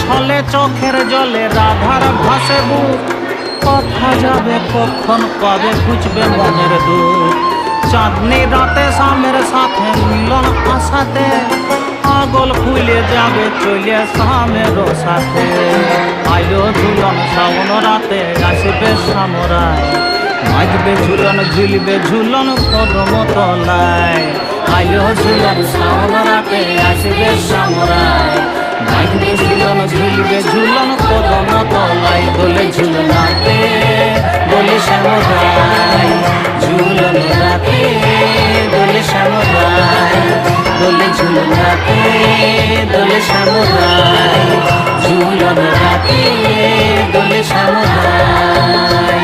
ছলে চোখের জলে রাধার ভাসে বুক, কথা যাবে কখন কবে খুঁজবে মনের দুঃখ। চাঁদনি রাতে স্বামীর সাথে মিলন আশাতে, পাগল খুলে যাবে চলে স্বামীর সাথে। আইলো ঝুলন শ্রাবণ রাতে আসবে সামরাই, বাজবে ঝুলন ঝুলবে ঝুলন কদম তলায়। আইলো ঝুলন শ্রাবণ রাতে আসবে সামরাই, বাজবে ঝুলন ঝুলবে ঝুলন কদম তলায়। দোলে ঝুলনাতে দোলে সামরাই, ঝুলন রাতে দোলে সামরাই, দোলে ঝুলনাতে দোলে সামরাই, ঝুলন রাতে দোলে সামরাই।